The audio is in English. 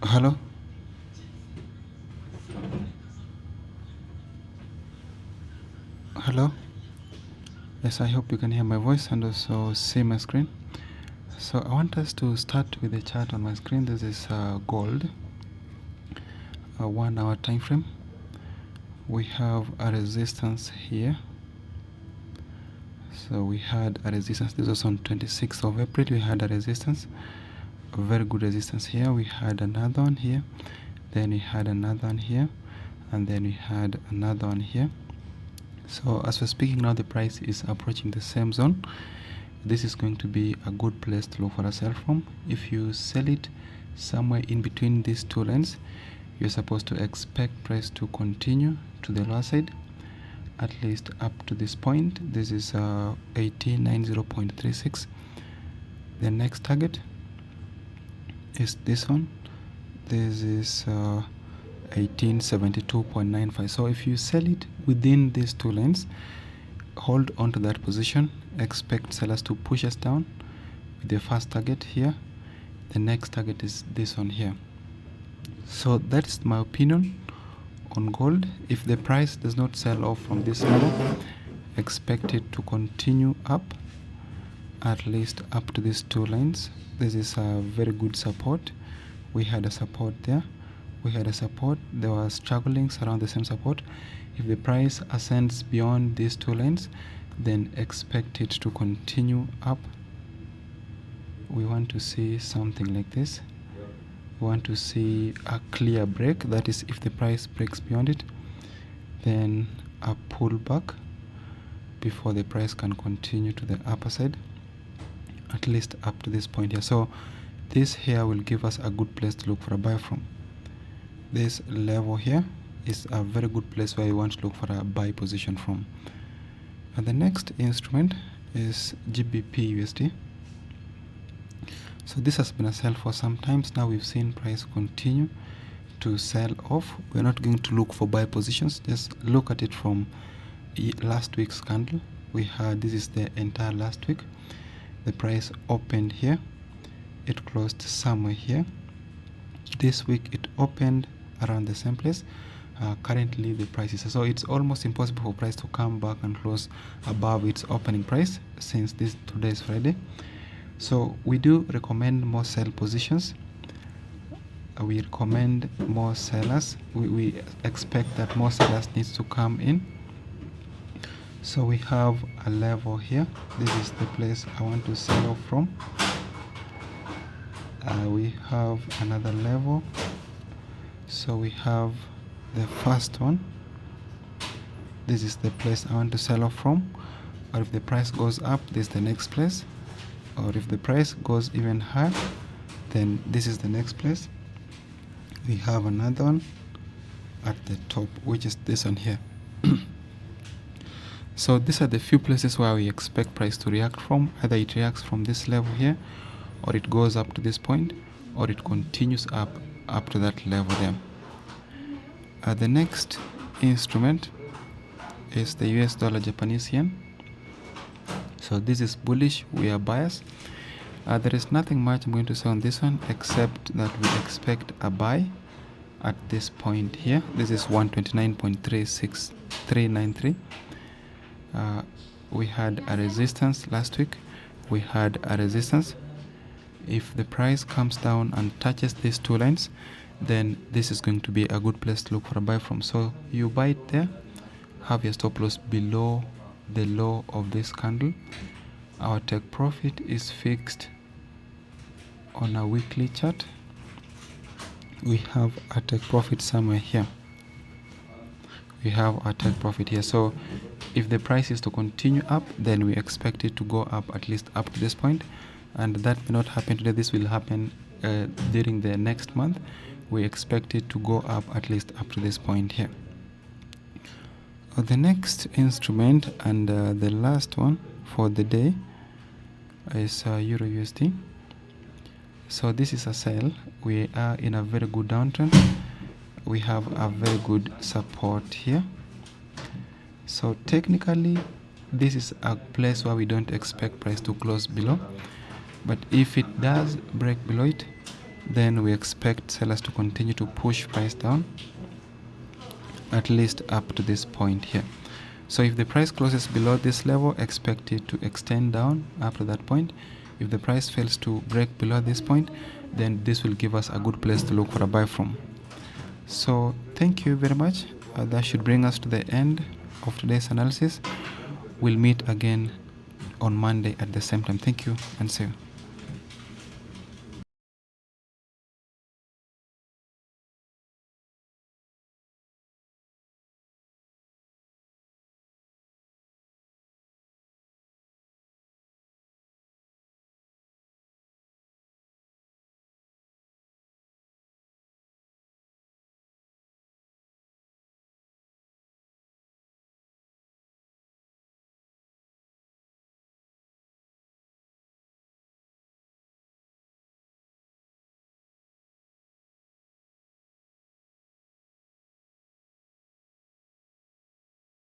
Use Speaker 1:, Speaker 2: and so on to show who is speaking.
Speaker 1: Hello. Hello. Yes, I hope you can hear my voice and also see my screen. So I want us to start with the chart on my screen. This is gold, a 1 hour time frame. We have a resistance here. So we had a resistance. This was on 26th of April. We had a resistance, a very good resistance here. We had another one here. Then we had another one here. And then we had another one here. So as we're speaking now, the price is approaching the same zone. This is going to be a good place to look for a sell from. If you sell it somewhere in between these two lines, you're supposed to expect price to continue to the lower side, at least up to this point. This is 1890.36. The next target is this one. This is 1872.95. So if you sell it within these two lines, hold on to that position. Expect sellers to push us down with the first target here. The next target is this one here. So that's my opinion on gold. If the price does not sell off from this level, expect it to continue up, at least up to these two lines. This is a very good support. We had a support there. We had a support. There were strugglings around the same support. If the price ascends beyond these two lines, then expect it to continue up. We want to see something like this. We want to see a clear break. That is, if the price breaks beyond it, then a pullback before the price can continue to the upper side, at least up to this point here. So this here will give us a good place to look for a buy from. This level here is a very good place where you want to look for a buy position from. And the next instrument is Gbp Usd. So this has been a sell for some times now. We've seen price continue to sell off. We're not going to look for buy positions. Just look at it from last week's candle. We had, this is the entire last week. The price opened here. It closed somewhere here. This week it opened around the same place. Currently the price is, so it's almost impossible for price to come back and close above its opening price, since today is Friday. So we do recommend more sell positions. We recommend more sellers. We expect that more sellers needs to come in. So we have a level here. This is the place I want to sell off from. We have another level. So we have the first one. This is the place I want to sell off from. Or if the price goes up, this is the next place. Or if the price goes even higher, then this is the next place. We have another one at the top, which is this one here. So these are the few places where we expect price to react from. Either it reacts from this level here, or it goes up to this point, or it continues up to that level there. The next instrument is the US dollar Japanese yen. So this is bullish. We are buyers. There is nothing much I'm going to say on this one, except that we expect a buy at this point here. This is 129.36393. We had a resistance last week. We had a resistance. If the price comes down and touches these two lines, then this is going to be a good place to look for a buy from. So you buy it there, have your stop loss below the low of this candle. Our take profit is fixed on a weekly chart. We have a take profit somewhere here. We have a take profit here. So if the price is to continue up, then we expect it to go up at least up to this point. And that may not happen today. This will happen during the next month. We expect it to go up at least up to this point here. The next instrument and the last one for the day is Euro USD. So this is a sell. We are in a very good downtrend. We have a very good support here. So technically, this is a place where we don't expect price to close below. But if it does break below it, then we expect sellers to continue to push price down at least up to this point here. So if the price closes below this level, expect it to extend down up to that point. If the price fails to break below this point, then this will give us a good place to look for a buy from. So thank you very much. That should bring us to the end of today's analysis. We'll meet again on Monday at the same time. Thank you and see you.